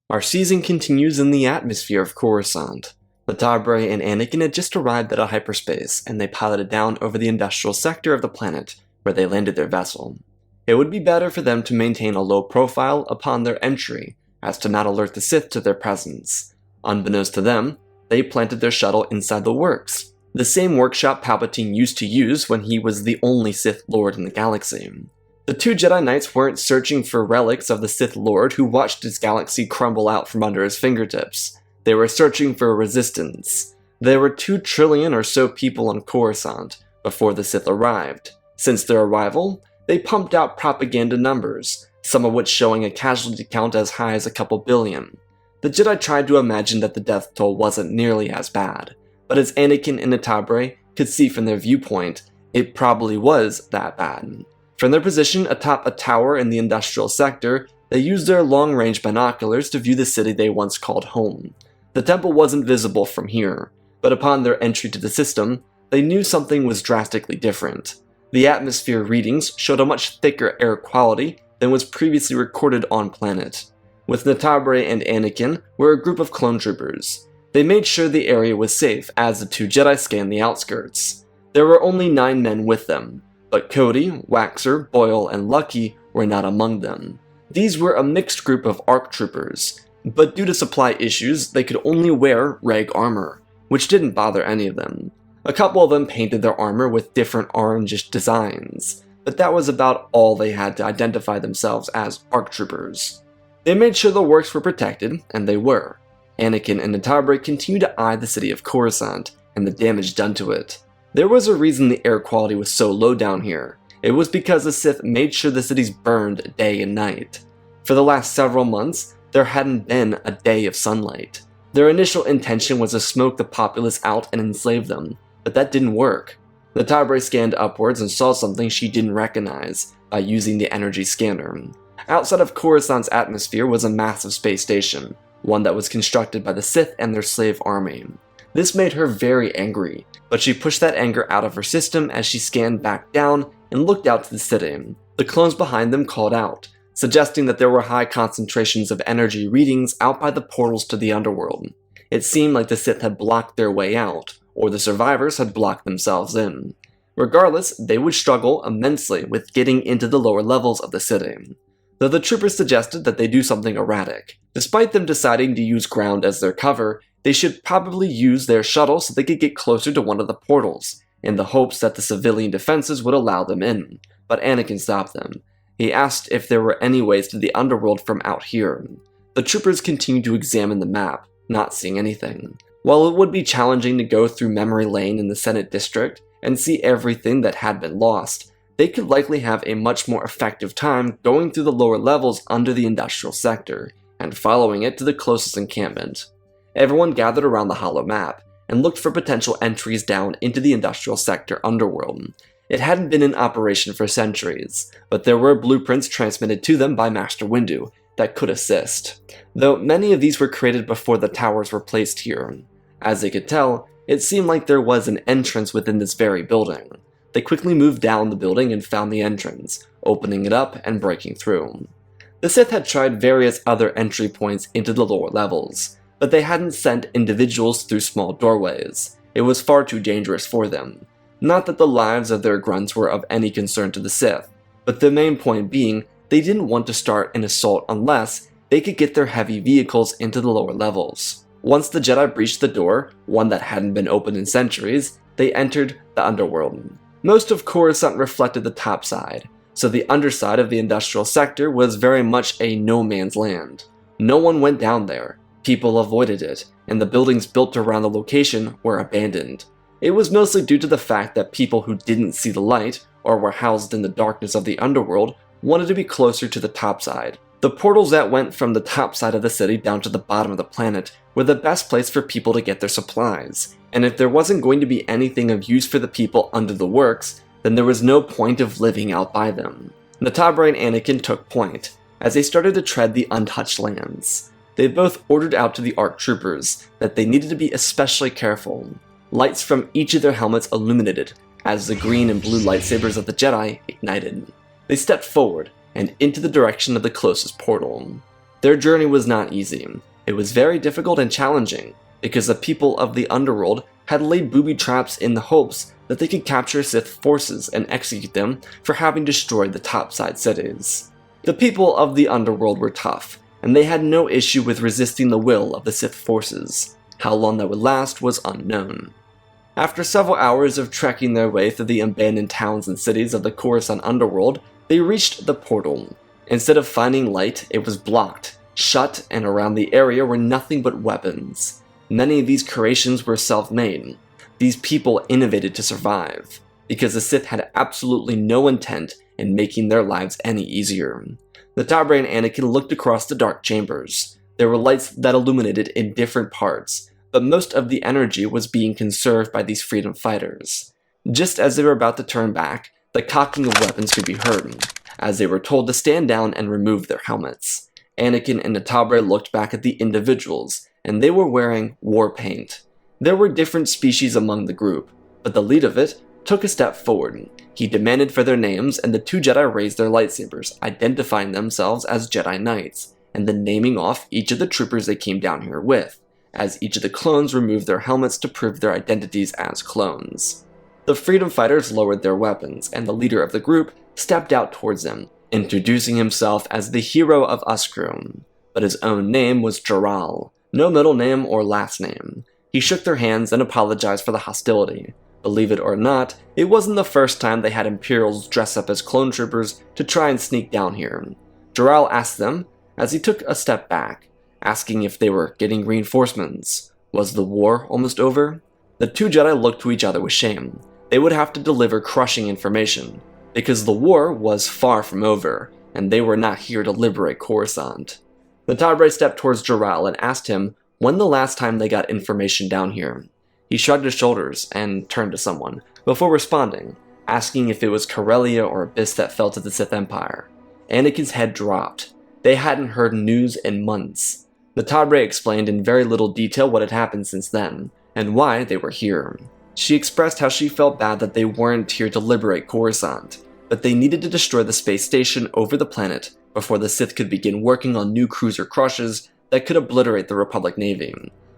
Our season continues in the atmosphere of Coruscant. Natabre and Anakin had just arrived at a hyperspace, and they piloted down over the industrial sector of the planet, where they landed their vessel. It would be better for them to maintain a low profile upon their entry, as to not alert the Sith to their presence. Unbeknownst to them, they planted their shuttle inside the works, the same workshop Palpatine used to use when he was the only Sith Lord in the galaxy. The two Jedi Knights weren't searching for relics of the Sith Lord who watched his galaxy crumble out from under his fingertips. They were searching for a resistance. There were 2 trillion or so people on Coruscant before the Sith arrived. Since their arrival, they pumped out propaganda numbers, some of which showing a casualty count as high as a couple billion. The Jedi tried to imagine that the death toll wasn't nearly as bad, but as Anakin and Natabre could see from their viewpoint, it probably was that bad. From their position atop a tower in the industrial sector, they used their long-range binoculars to view the city they once called home. The temple wasn't visible from here, but upon their entry to the system, they knew something was drastically different. The atmosphere readings showed a much thicker air quality than was previously recorded on planet. With Natabre and Anakin were a group of clone troopers. They made sure the area was safe as the 2 Jedi scanned the outskirts. There were only 9 men with them, but Cody, Waxer, Boyle, and Lucky were not among them. These were a mixed group of ARC troopers, but due to supply issues, they could only wear reg armor, which didn't bother any of them. A couple of them painted their armor with different orangish designs, but that was about all they had to identify themselves as ARC troopers. They made sure the works were protected, and they were. Anakin and Natabre continued to eye the city of Coruscant, and the damage done to it. There was a reason the air quality was so low down here. It was because the Sith made sure the cities burned day and night. For the last several months, there hadn't been a day of sunlight. Their initial intention was to smoke the populace out and enslave them, but that didn't work. Natabre scanned upwards and saw something she didn't recognize by using the energy scanner. Outside of Coruscant's atmosphere was a massive space station, one that was constructed by the Sith and their slave army. This made her very angry, but she pushed that anger out of her system as she scanned back down and looked out to the city. The clones behind them called out, suggesting that there were high concentrations of energy readings out by the portals to the underworld. It seemed like the Sith had blocked their way out, or the survivors had blocked themselves in. Regardless, they would struggle immensely with getting into the lower levels of the city. Though the troopers suggested that they do something erratic. Despite them deciding to use ground as their cover, they should probably use their shuttle so they could get closer to one of the portals, in the hopes that the civilian defenses would allow them in. But Anakin stopped them. He asked if there were any ways to the underworld from out here. The troopers continued to examine the map, not seeing anything. While it would be challenging to go through Memory Lane in the Senate District and see everything that had been lost, they could likely have a much more effective time going through the lower levels under the industrial sector, and following it to the closest encampment. Everyone gathered around the hollow map, and looked for potential entries down into the industrial sector underworld. It hadn't been in operation for centuries, but there were blueprints transmitted to them by Master Windu that could assist, though many of these were created before the towers were placed here. As they could tell, it seemed like there was an entrance within this very building. They quickly moved down the building and found the entrance, opening it up and breaking through. The Sith had tried various other entry points into the lower levels, but they hadn't sent individuals through small doorways. It was far too dangerous for them. Not that the lives of their grunts were of any concern to the Sith, but the main point being they didn't want to start an assault unless they could get their heavy vehicles into the lower levels. Once the Jedi breached the door, one that hadn't been opened in centuries, they entered the underworld. Most of Coruscant reflected the top side, so the underside of the industrial sector was very much a no man's land. No one went down there, people avoided it, and the buildings built around the location were abandoned. It was mostly due to the fact that people who didn't see the light, or were housed in the darkness of the underworld, wanted to be closer to the top side. The portals that went from the top side of the city down to the bottom of the planet were the best place for people to get their supplies, and if there wasn't going to be anything of use for the people under the works, then there was no point of living out by them. Natabre and Anakin took point, as they started to tread the untouched lands. They both ordered out to the ARC troopers that they needed to be especially careful. Lights from each of their helmets illuminated as the green and blue lightsabers of the Jedi ignited. They stepped forward and into the direction of the closest portal. Their journey was not easy. It was very difficult and challenging, because the people of the underworld had laid booby traps in the hopes that they could capture Sith forces and execute them for having destroyed the topside cities. The people of the underworld were tough, and they had no issue with resisting the will of the Sith forces. How long that would last was unknown. After several hours of trekking their way through the abandoned towns and cities of the Coruscant underworld, they reached the portal. Instead of finding light, it was blocked, shut, and around the area were nothing but weapons. Many of these creations were self-made. These people innovated to survive, because the Sith had absolutely no intent in making their lives any easier. Natabre and Anakin looked across the dark chambers. There were lights that illuminated in different parts, but most of the energy was being conserved by these freedom fighters. Just as they were about to turn back, the cocking of weapons could be heard, as they were told to stand down and remove their helmets. Anakin and Natabre looked back at the individuals, and they were wearing war paint. There were different species among the group, but the lead of it took a step forward. He demanded for their names, and the two Jedi raised their lightsabers, identifying themselves as Jedi Knights, and then naming off each of the troopers they came down here with, as each of the clones removed their helmets to prove their identities as clones. The freedom fighters lowered their weapons, and the leader of the group stepped out towards them, introducing himself as the hero of Uskroom, but his own name was Draal, no middle name or last name. He shook their hands and apologized for the hostility. Believe it or not, it wasn't the first time they had Imperials dress up as clone troopers to try and sneak down here. Draal asked them, as he took a step back, asking if they were getting reinforcements. Was the war almost over? The two Jedi looked to each other with shame. They would have to deliver crushing information, because the war was far from over, and they were not here to liberate Coruscant. Natabre stepped towards Draal and asked him when the last time they got information down here. He shrugged his shoulders and turned to someone, before responding, asking if it was Corellia or Abyss that fell to the Sith Empire. Anakin's head dropped. They hadn't heard news in months. Natabre explained in very little detail what had happened since then, and why they were here. She expressed how she felt bad that they weren't here to liberate Coruscant, but they needed to destroy the space station over the planet before the Sith could begin working on new cruiser crushes that could obliterate the Republic Navy.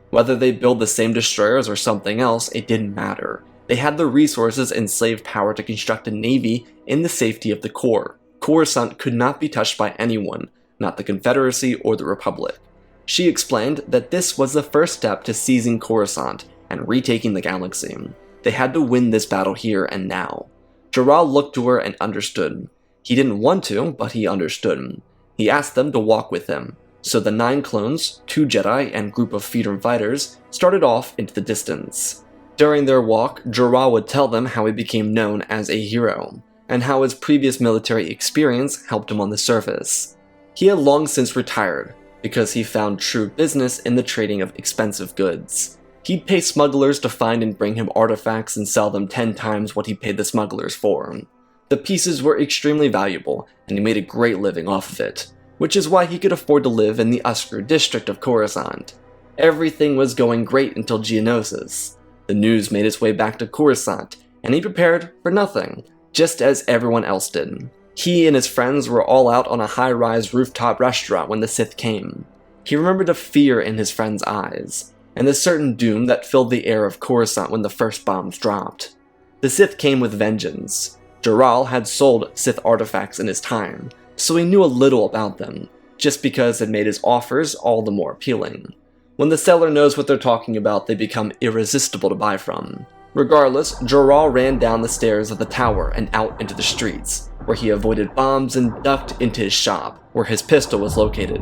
Whether they build the same destroyers or something else, it didn't matter. They had the resources and slave power to construct a navy in the safety of the core. Coruscant could not be touched by anyone, not the Confederacy or the Republic. She explained that this was the first step to seizing Coruscant and retaking the galaxy. They had to win this battle here and now. Draal looked to her and understood. He didn't want to, but he understood. He asked them to walk with him. So the 9 clones, 2 Jedi, and group of freedom fighters started off into the distance. During their walk, Draal would tell them how he became known as a hero, and how his previous military experience helped him on the surface. He had long since retired, because he found true business in the trading of expensive goods. He'd pay smugglers to find and bring him artifacts and sell them 10 times what he paid the smugglers for. The pieces were extremely valuable, and he made a great living off of it, which is why he could afford to live in the Uskru district of Coruscant. Everything was going great until Geonosis. The news made its way back to Coruscant, and he prepared for nothing, just as everyone else did. He and his friends were all out on a high-rise rooftop restaurant when the Sith came. He remembered the fear in his friends' eyes, and the certain doom that filled the air of Coruscant when the first bombs dropped. The Sith came with vengeance. Draal had sold Sith artifacts in his time, so he knew a little about them, just because it made his offers all the more appealing. When the seller knows what they're talking about, they become irresistible to buy from. Regardless, Draal ran down the stairs of the tower and out into the streets, where he avoided bombs and ducked into his shop, where his pistol was located.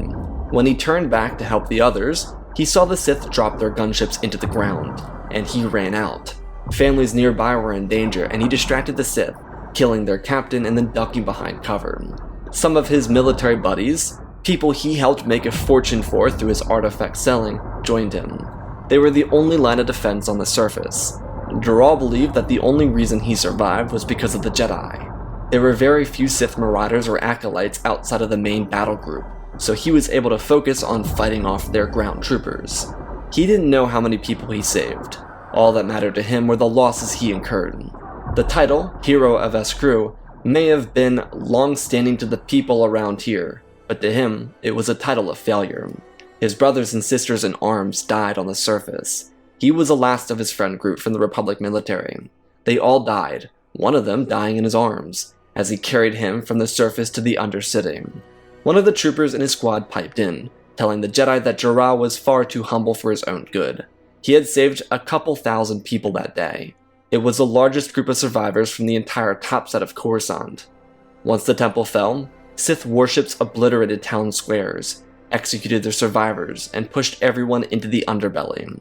When he turned back to help the others, he saw the Sith drop their gunships into the ground, and he ran out. Families nearby were in danger, and he distracted the Sith, killing their captain and then ducking behind cover. Some of his military buddies, people he helped make a fortune for through his artifact selling, joined him. They were the only line of defense on the surface. Draal believed that the only reason he survived was because of the Jedi. There were very few Sith Marauders or Acolytes outside of the main battle group, so he was able to focus on fighting off their ground troopers. He didn't know how many people he saved. All that mattered to him were the losses he incurred. The title, Hero of Uskru, may have been long-standing to the people around here, but to him, it was a title of failure. His brothers and sisters in arms died on the surface. He was the last of his friend group from the Republic military. They all died, one of them dying in his arms, as he carried him from the surface to the Undercity. One of the troopers in his squad piped in, telling the Jedi that Draal was far too humble for his own good. He had saved a couple thousand people that day. It was the largest group of survivors from the entire top set of Coruscant. Once the temple fell, Sith warships obliterated town squares, executed their survivors, and pushed everyone into the underbelly.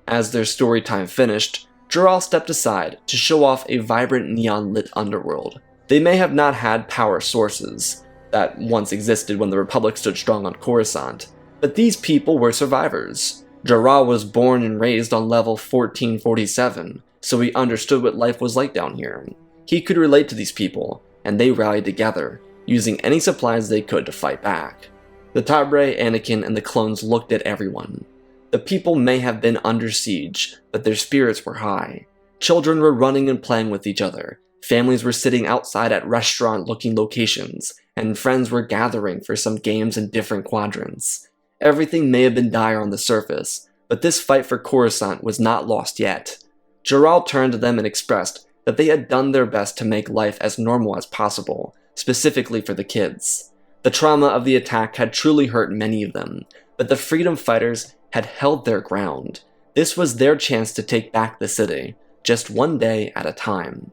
As their story time finished, Draal stepped aside to show off a vibrant neon-lit underworld. They may have not had power sources that once existed when the Republic stood strong on Coruscant, but these people were survivors. Draal was born and raised on level 1447, so he understood what life was like down here. He could relate to these people, and they rallied together, using any supplies they could to fight back. Natabre, Anakin, and the clones looked at everyone. The people may have been under siege, but their spirits were high. Children were running and playing with each other. Families were sitting outside at restaurant-looking locations, and friends were gathering for some games in different quadrants. Everything may have been dire on the surface, but this fight for Coruscant was not lost yet. Draal turned to them and expressed that they had done their best to make life as normal as possible, specifically for the kids. The trauma of the attack had truly hurt many of them, but the freedom fighters had held their ground. This was their chance to take back the city, just one day at a time.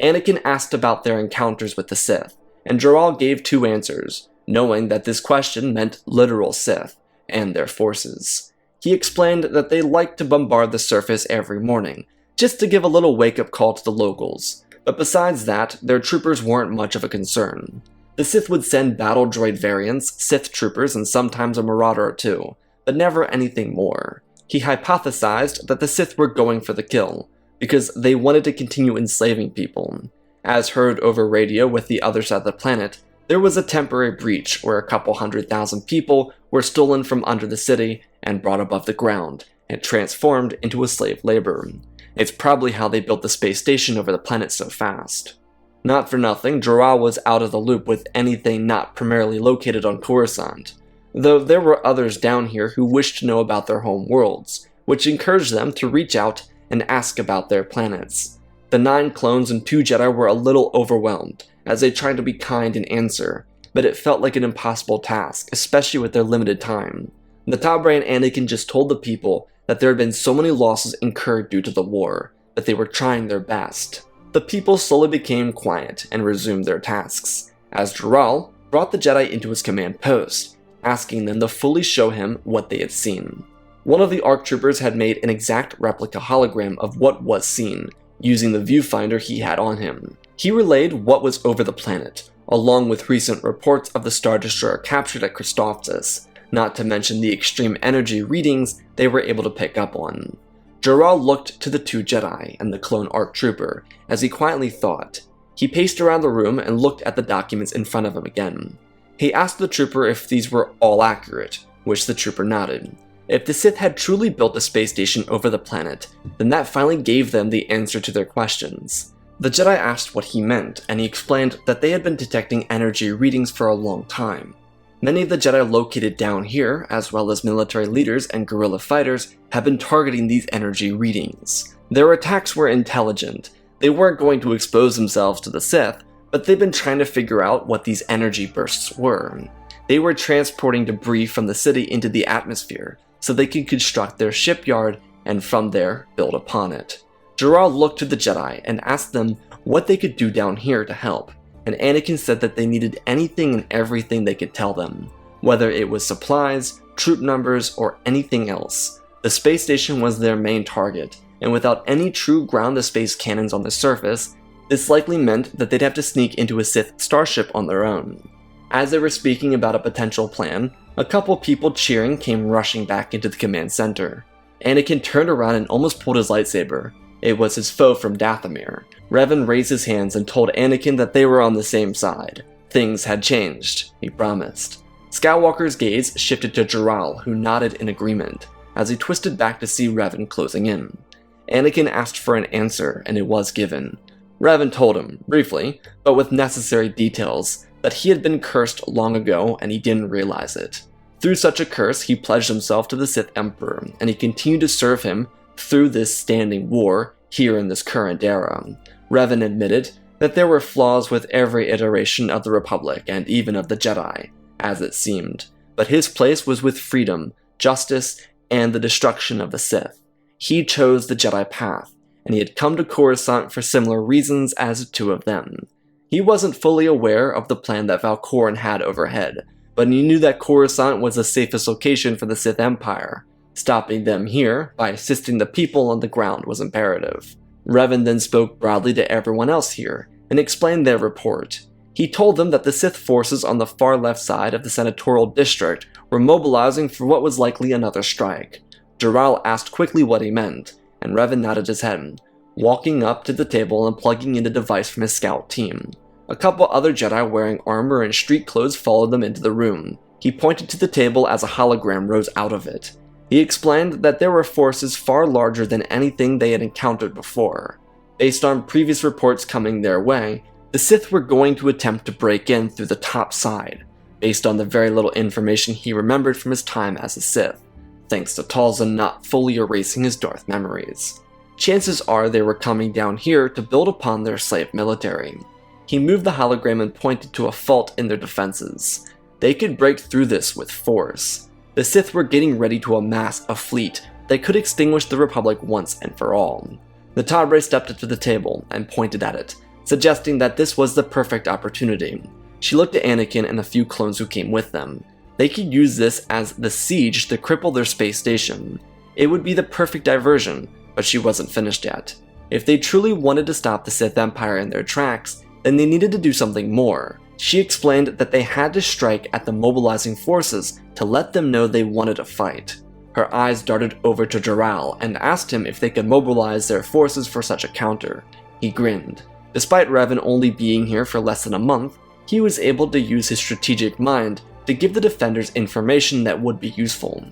Anakin asked about their encounters with the Sith, and Draal gave two answers, knowing that this question meant literal Sith and their forces. He explained that they liked to bombard the surface every morning, just to give a little wake-up call to the locals, but besides that, their troopers weren't much of a concern. The Sith would send battle droid variants, Sith troopers, and sometimes a marauder or two, but never anything more. He hypothesized that the Sith were going for the kill, because they wanted to continue enslaving people. As heard over radio with the other side of the planet, there was a temporary breach where a couple 100,000 people were stolen from under the city and brought above the ground, and transformed into a slave labor. It's probably how they built the space station over the planet so fast. Not for nothing, Draal was out of the loop with anything not primarily located on Coruscant, though there were others down here who wished to know about their home worlds, which encouraged them to reach out and ask about their planets. The 9 clones and 2 Jedi were a little overwhelmed, as they tried to be kind and answer, but it felt like an impossible task, especially with their limited time. Natabre and Anakin just told the people that there had been so many losses incurred due to the war, that they were trying their best. The people slowly became quiet and resumed their tasks, as Draal brought the Jedi into his command post, asking them to fully show him what they had seen. One of the ARC troopers had made an exact replica hologram of what was seen, using the viewfinder he had on him. He relayed what was over the planet, along with recent reports of the Star Destroyer captured at Christophsis, not to mention the extreme energy readings they were able to pick up on. Draal looked to the 2 Jedi and the clone ARC trooper as he quietly thought. He paced around the room and looked at the documents in front of him again. He asked the trooper if these were all accurate, which the trooper nodded. If the Sith had truly built a space station over the planet, then that finally gave them the answer to their questions. The Jedi asked what he meant, and he explained that they had been detecting energy readings for a long time. Many of the Jedi located down here, as well as military leaders and guerrilla fighters, have been targeting these energy readings. Their attacks were intelligent. They weren't going to expose themselves to the Sith, but they've been trying to figure out what these energy bursts were. They were transporting debris from the city into the atmosphere, so they could construct their shipyard and from there build upon it. Draal looked to the Jedi and asked them what they could do down here to help, and Anakin said that they needed anything and everything they could tell them, whether it was supplies, troop numbers, or anything else. The space station was their main target, and without any true ground-to-space cannons on the surface, this likely meant that they'd have to sneak into a Sith starship on their own. As they were speaking about a potential plan, a couple people cheering came rushing back into the command center. Anakin turned around and almost pulled his lightsaber. It was his foe from Dathomir. Revan raised his hands and told Anakin that they were on the same side. Things had changed, he promised. Skywalker's gaze shifted to Draal, who nodded in agreement, as he twisted back to see Revan closing in. Anakin asked for an answer, and it was given. Revan told him, briefly, but with necessary details, that he had been cursed long ago and he didn't realize it. Through such a curse, he pledged himself to the Sith Emperor, and he continued to serve him through this standing war here in this current era. Revan admitted that there were flaws with every iteration of the Republic and even of the Jedi, as it seemed, but his place was with freedom, justice, and the destruction of the Sith. He chose the Jedi path, and he had come to Coruscant for similar reasons as the two of them. He wasn't fully aware of the plan that Valkorin had overhead, but he knew that Coruscant was the safest location for the Sith Empire. Stopping them here by assisting the people on the ground was imperative. Revan then spoke broadly to everyone else here, and explained their report. He told them that the Sith forces on the far left side of the senatorial district were mobilizing for what was likely another strike. Draal asked quickly what he meant, and Revan nodded his head, walking up to the table and plugging in the device from his scout team. A couple other Jedi wearing armor and street clothes followed them into the room. He pointed to the table as a hologram rose out of it. He explained that there were forces far larger than anything they had encountered before. Based on previous reports coming their way, the Sith were going to attempt to break in through the top side, based on the very little information he remembered from his time as a Sith, thanks to Talzin not fully erasing his Darth memories. Chances are they were coming down here to build upon their slave military. He moved the hologram and pointed to a fault in their defenses. They could break through this with force. The Sith were getting ready to amass a fleet that could extinguish the Republic once and for all. Natabre stepped up to the table and pointed at it, suggesting that this was the perfect opportunity. She looked at Anakin and a few clones who came with them. They could use this as the siege to cripple their space station. It would be the perfect diversion, but she wasn't finished yet. If they truly wanted to stop the Sith Empire in their tracks, then they needed to do something more. She explained that they had to strike at the mobilizing forces to let them know they wanted to fight. Her eyes darted over to Draal and asked him if they could mobilize their forces for such a counter. He grinned. Despite Revan only being here for less than a month, he was able to use his strategic mind to give the defenders information that would be useful.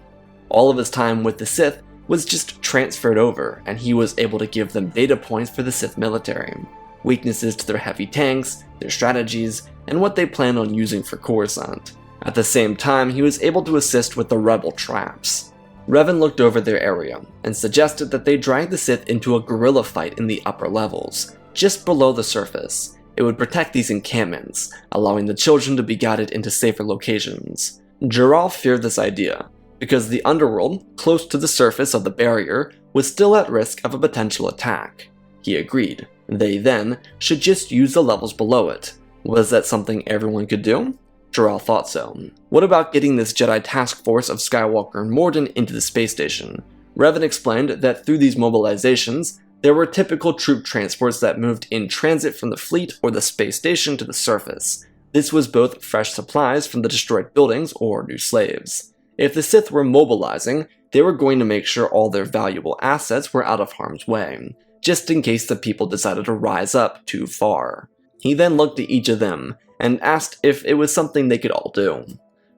All of his time with the Sith was just transferred over, and he was able to give them data points for the Sith military, weaknesses to their heavy tanks, their strategies, and what they plan on using for Coruscant. At the same time, he was able to assist with the rebel traps. Revan looked over their area, and suggested that they drag the Sith into a guerrilla fight in the upper levels, just below the surface. It would protect these encampments, allowing the children to be guided into safer locations. Draal feared this idea, because the underworld, close to the surface of the barrier, was still at risk of a potential attack. He agreed. They then should just use the levels below it. Was that something everyone could do? Draal thought so. What about getting this Jedi task force of Skywalker and Morden into the space station? Revan explained that through these mobilizations, there were typical troop transports that moved in transit from the fleet or the space station to the surface. This was both fresh supplies from the destroyed buildings or new slaves. If the Sith were mobilizing, they were going to make sure all their valuable assets were out of harm's way, just in case the people decided to rise up too far. He then looked at each of them and asked if it was something they could all do.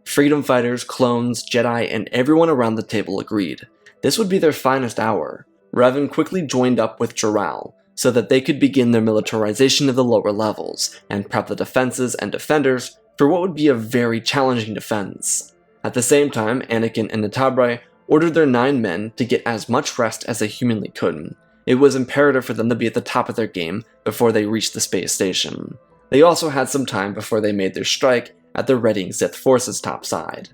Freedom fighters, clones, Jedi, and everyone around the table agreed. This would be their finest hour. Revan quickly joined up with Draal, so that they could begin their militarization of the lower levels, and prep the defenses and defenders for what would be a very challenging defense. At the same time, Anakin and Natabre ordered their 9 men to get as much rest as they humanly could. It was imperative for them to be at the top of their game before they reached the space station. They also had some time before they made their strike at the readying Sith forces topside.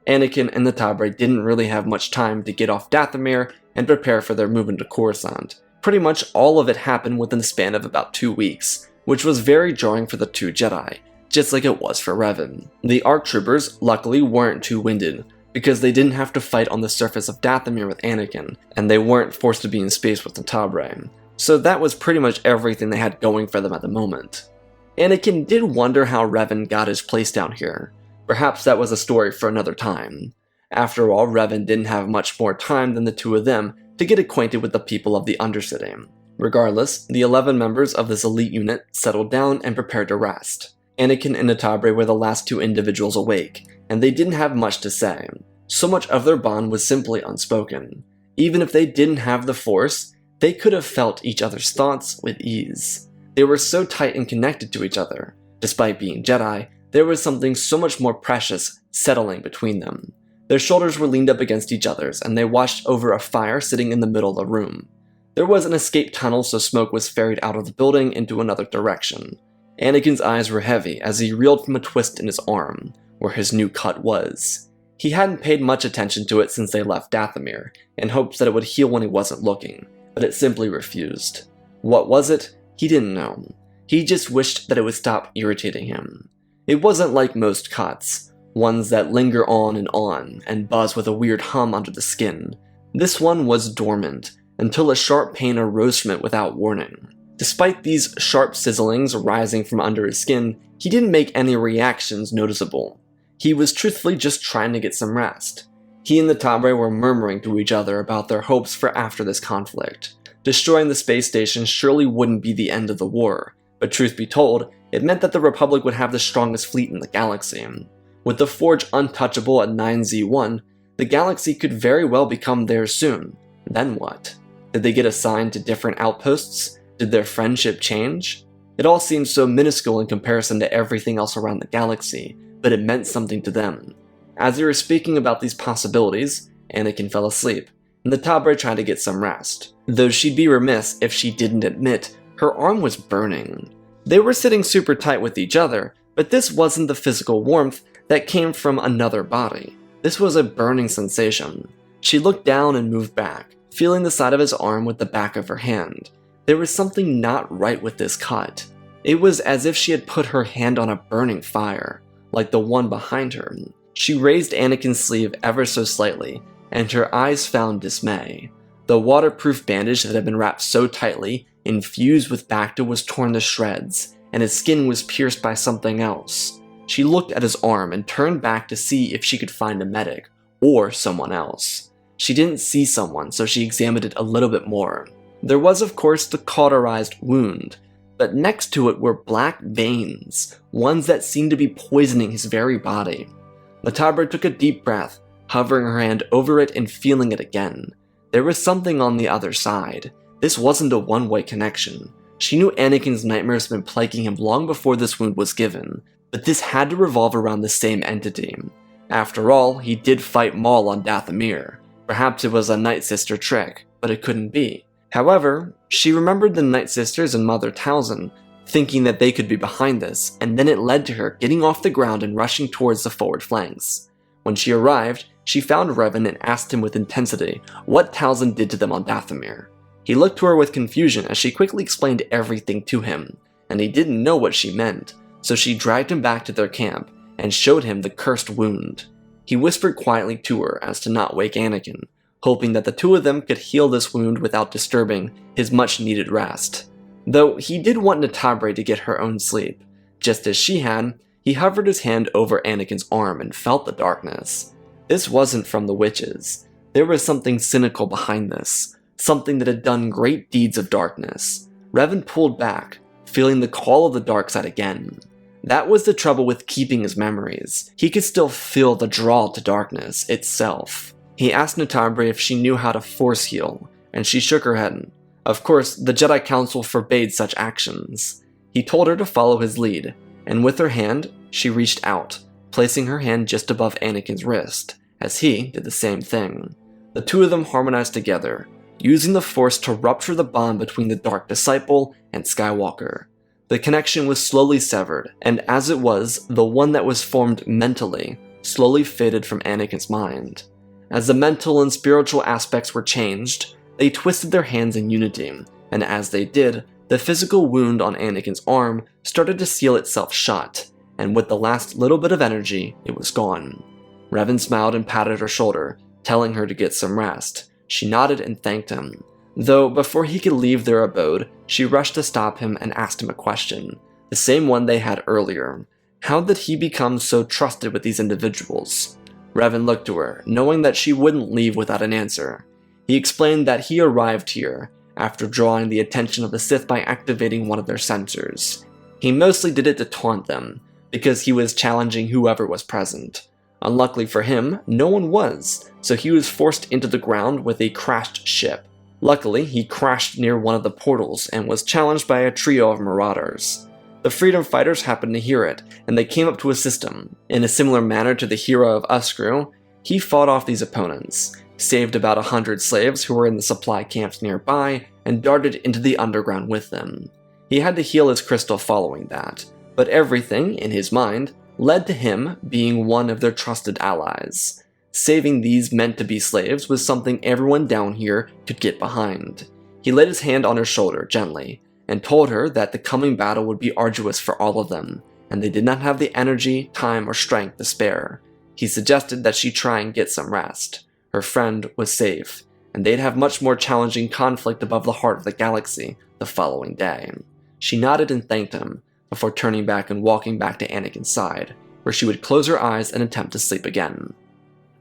Anakin and Natabre didn't really have much time to get off Dathomir and prepare for their movement to Coruscant. Pretty much all of it happened within the span of about 2 weeks, which was very jarring for the 2 Jedi, just like it was for Revan. The ARC troopers luckily weren't too winded, because they didn't have to fight on the surface of Dathomir with Anakin, and they weren't forced to be in space with Natabre. So that was pretty much everything they had going for them at the moment. Anakin did wonder how Revan got his place down here. Perhaps that was a story for another time. After all, Revan didn't have much more time than the 2 of them to get acquainted with the people of the Undercity. Regardless, the 11 members of this elite unit settled down and prepared to rest. Anakin and Natabre were the last 2 individuals awake, and they didn't have much to say. So much of their bond was simply unspoken. Even if they didn't have the Force, they could have felt each other's thoughts with ease. They were so tight and connected to each other. Despite being Jedi, there was something so much more precious settling between them. Their shoulders were leaned up against each other's, and they watched over a fire sitting in the middle of the room. There was an escape tunnel, so smoke was ferried out of the building into another direction. Anakin's eyes were heavy as he reeled from a twist in his arm, where his new cut was. He hadn't paid much attention to it since they left Dathomir, in hopes that it would heal when he wasn't looking, but it simply refused. What was it? He didn't know. He just wished that it would stop irritating him. It wasn't like most cuts, ones that linger on and buzz with a weird hum under the skin. This one was dormant, until a sharp pain arose from it without warning. Despite these sharp sizzlings arising from under his skin, he didn't make any reactions noticeable. He was truthfully just trying to get some rest. He and the Natabre were murmuring to each other about their hopes for after this conflict. Destroying the space station surely wouldn't be the end of the war, but truth be told, it meant that the Republic would have the strongest fleet in the galaxy. With the Forge untouchable at 9Z1, the galaxy could very well become theirs soon. Then what? Did they get assigned to different outposts? Did their friendship change? It all seemed so minuscule in comparison to everything else around the galaxy, but it meant something to them. As they were speaking about these possibilities, Anakin fell asleep, and the Natabre tried to get some rest. Though she'd be remiss if she didn't admit her arm was burning. They were sitting super tight with each other, but this wasn't the physical warmth that came from another body. This was a burning sensation. She looked down and moved back, feeling the side of his arm with the back of her hand. There was something not right with this cut. It was as if she had put her hand on a burning fire, like the one behind her. She raised Anakin's sleeve ever so slightly, and her eyes found dismay. The waterproof bandage that had been wrapped so tightly, infused with Bacta, was torn to shreds, and his skin was pierced by something else. She looked at his arm and turned back to see if she could find a medic, or someone else. She didn't see someone, so she examined it a little bit more. There was, of course, the cauterized wound, but next to it were black veins, ones that seemed to be poisoning his very body. Natabre took a deep breath, hovering her hand over it and feeling it again. There was something on the other side. This wasn't a one-way connection. She knew Anakin's nightmares had been plaguing him long before this wound was given, but this had to revolve around the same entity. After all, he did fight Maul on Dathomir. Perhaps it was a Night Sister trick, but it couldn't be. However, she remembered the Night Sisters and Mother Talzin, thinking that they could be behind this, and then it led to her getting off the ground and rushing towards the forward flanks. When she arrived, she found Revan and asked him with intensity what Talzin did to them on Dathomir. He looked to her with confusion as she quickly explained everything to him, and he didn't know what she meant, so she dragged him back to their camp and showed him the cursed wound. He whispered quietly to her as to not wake Anakin, hoping that the two of them could heal this wound without disturbing his much-needed rest. Though he did want Natabre to get her own sleep. Just as she had, he hovered his hand over Anakin's arm and felt the darkness. This wasn't from the witches. There was something cynical behind this, something that had done great deeds of darkness. Revan pulled back, feeling the call of the dark side again. That was the trouble with keeping his memories. He could still feel the draw to darkness itself. He asked Natabre if she knew how to force heal, and she shook her head. Of course, the Jedi Council forbade such actions. He told her to follow his lead, and with her hand, she reached out, placing her hand just above Anakin's wrist, as he did the same thing. The two of them harmonized together, using the Force to rupture the bond between the Dark Disciple and Skywalker. The connection was slowly severed, and as it was, the one that was formed mentally slowly faded from Anakin's mind. As the mental and spiritual aspects were changed, they twisted their hands in unity, and as they did, the physical wound on Anakin's arm started to seal itself shut, and with the last little bit of energy, it was gone. Revan smiled and patted her shoulder, telling her to get some rest. She nodded and thanked him. Though before he could leave their abode, she rushed to stop him and asked him a question, the same one they had earlier. How did he become so trusted with these individuals? Revan looked to her, knowing that she wouldn't leave without an answer. He explained that he arrived here after drawing the attention of the Sith by activating one of their sensors. He mostly did it to taunt them, because he was challenging whoever was present. Unluckily for him, no one was, so he was forced into the ground with a crashed ship. Luckily, he crashed near one of the portals and was challenged by a trio of marauders. The freedom fighters happened to hear it, and they came up to assist him. In a similar manner to the hero of Uskrew, he fought off these opponents, saved about 100 slaves who were in the supply camps nearby, and darted into the underground with them. He had to heal his crystal following that, but everything, in his mind, led to him being one of their trusted allies. Saving these meant-to-be slaves was something everyone down here could get behind. He laid his hand on her shoulder gently, and told her that the coming battle would be arduous for all of them, and they did not have the energy, time, or strength to spare. He suggested that she try and get some rest. Her friend was safe, and they'd have much more challenging conflict above the heart of the galaxy the following day. She nodded and thanked him, before turning back and walking back to Anakin's side, where she would close her eyes and attempt to sleep again.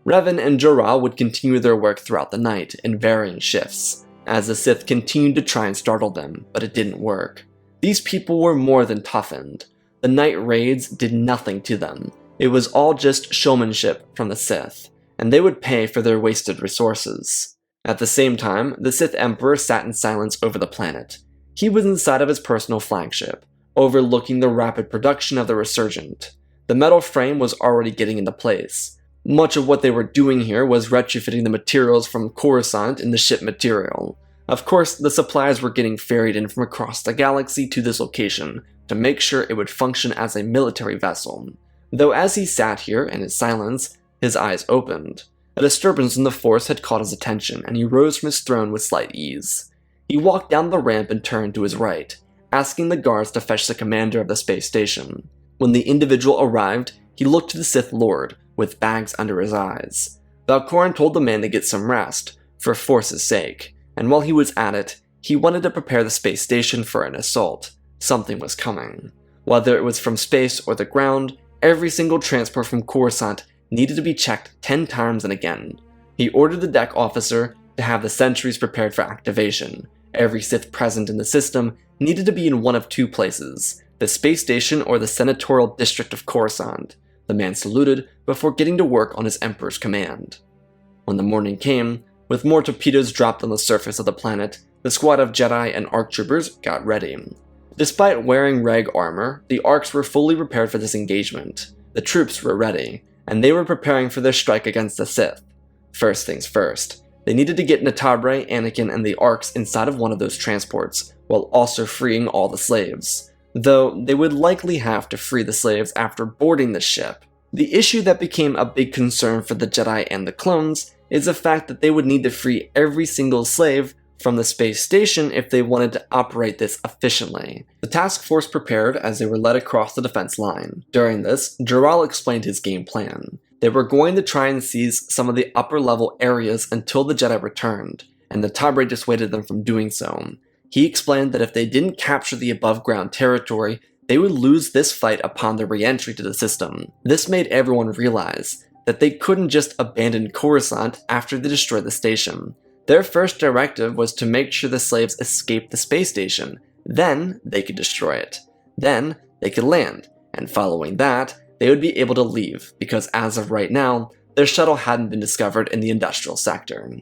Revan and Draal would continue their work throughout the night in varying shifts, as the Sith continued to try and startle them, but it didn't work. These people were more than toughened. The night raids did nothing to them. It was all just showmanship from the Sith, and they would pay for their wasted resources. At the same time, the Sith Emperor sat in silence over the planet. He was inside of his personal flagship, overlooking the rapid production of the Resurgent. The metal frame was already getting into place. Much of what they were doing here was retrofitting the materials from Coruscant in the ship material. Of course, the supplies were getting ferried in from across the galaxy to this location to make sure it would function as a military vessel. Though as he sat here in his silence, his eyes opened. A disturbance in the Force had caught his attention, and he rose from his throne with slight ease. He walked down the ramp and turned to his right, asking the guards to fetch the commander of the space station. When the individual arrived, he looked to the Sith Lord, with bags under his eyes. Valkorin told the man to get some rest, for Force's sake, and while he was at it, he wanted to prepare the space station for an assault. Something was coming. Whether it was from space or the ground, every single transport from Coruscant needed to be checked 10 times and again. He ordered the deck officer to have the sentries prepared for activation. Every Sith present in the system needed to be in one of two places, the space station or the senatorial district of Coruscant. The man saluted before getting to work on his Emperor's command. When the morning came, with more torpedoes dropped on the surface of the planet, the squad of Jedi and ARC troopers got ready. Despite wearing reg armor, the ARCs were fully prepared for this engagement. The troops were ready, and they were preparing for their strike against the Sith. First things first, they needed to get Natabre, Anakin, and the ARCs inside of one of those transports, while also freeing all the slaves. Though they would likely have to free the slaves after boarding the ship. The issue that became a big concern for the Jedi and the clones is the fact that they would need to free every single slave from the space station if they wanted to operate this efficiently. The task force prepared as they were led across the defense line. During this, Draal explained his game plan. They were going to try and seize some of the upper level areas until the Jedi returned, and the Natabre dissuaded them from doing so. He explained that if they didn't capture the above ground territory, they would lose this fight upon their re-entry to the system. This made everyone realize that they couldn't just abandon Coruscant after they destroyed the station. Their first directive was to make sure the slaves escaped the space station. Then they could destroy it. Then they could land, and following that, they would be able to leave, because as of right now, their shuttle hadn't been discovered in the industrial sector.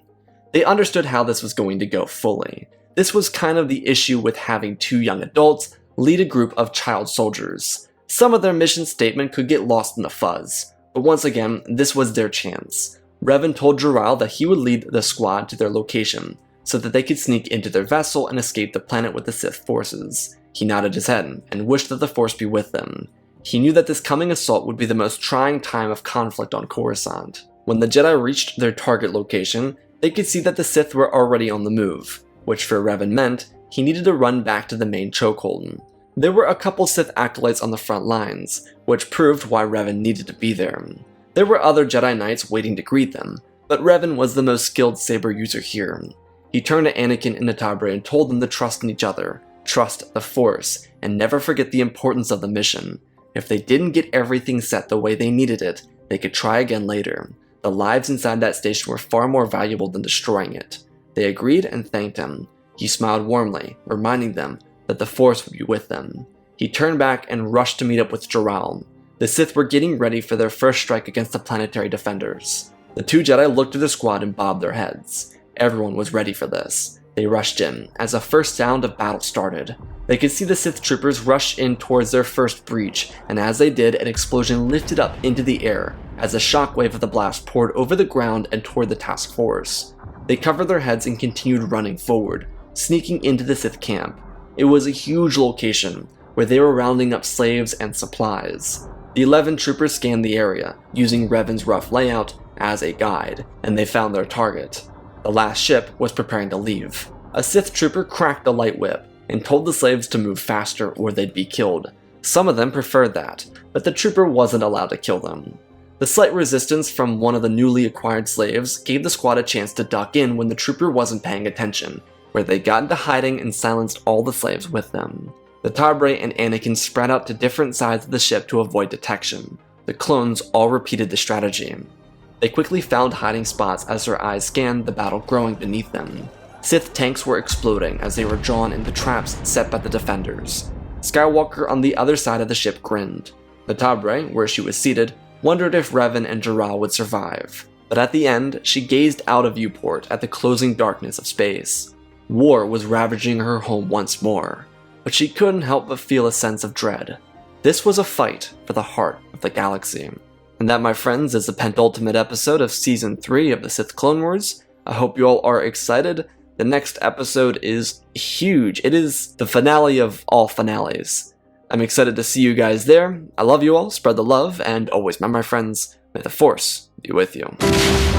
They understood how this was going to go fully. This was kind of the issue with having two young adults lead a group of child soldiers. Some of their mission statement could get lost in the fuzz, but once again, this was their chance. Revan told Draal that he would lead the squad to their location, so that they could sneak into their vessel and escape the planet with the Sith forces. He nodded his head and wished that the Force be with them. He knew that this coming assault would be the most trying time of conflict on Coruscant. When the Jedi reached their target location, they could see that the Sith were already on the move, which for Revan meant he needed to run back to the main chokehold. There were a couple Sith acolytes on the front lines, which proved why Revan needed to be there. There were other Jedi Knights waiting to greet them, but Revan was the most skilled saber user here. He turned to Anakin and Natabre and told them to trust in each other, trust the Force, and never forget the importance of the mission. If they didn't get everything set the way they needed it, they could try again later. The lives inside that station were far more valuable than destroying it. They agreed and thanked him. He smiled warmly, reminding them that the Force would be with them. He turned back and rushed to meet up with Draal. The Sith were getting ready for their first strike against the planetary defenders. The two Jedi looked at the squad and bobbed their heads. Everyone was ready for this. They rushed in. As the first sound of battle started, they could see the Sith troopers rush in towards their first breach, and as they did, an explosion lifted up into the air as a shockwave of the blast poured over the ground and toward the task force. They covered their heads and continued running forward, sneaking into the Sith camp. It was a huge location, where they were rounding up slaves and supplies. The 11 troopers scanned the area, using Revan's rough layout as a guide, and they found their target. The last ship was preparing to leave. A Sith trooper cracked the light whip and told the slaves to move faster or they'd be killed. Some of them preferred that, but the trooper wasn't allowed to kill them. The slight resistance from one of the newly acquired slaves gave the squad a chance to duck in when the trooper wasn't paying attention, where they got into hiding and silenced all the slaves with them. Natabre and Anakin spread out to different sides of the ship to avoid detection. The clones all repeated the strategy. They quickly found hiding spots as their eyes scanned the battle growing beneath them. Sith tanks were exploding as they were drawn into traps set by the defenders. Skywalker on the other side of the ship grinned. Natabre, where she was seated, wondered if Revan and Draal would survive. But at the end, she gazed out a viewport at the closing darkness of space. War was ravaging her home once more, but she couldn't help but feel a sense of dread. This was a fight for the heart of the galaxy. And that, my friends, is the penultimate episode of Season 3 of the Sith Clone Wars. I hope you all are excited. The next episode is huge. It is the finale of all finales. I'm excited to see you guys there. I love you all, spread the love, and always remember, my friends, may the Force be with you.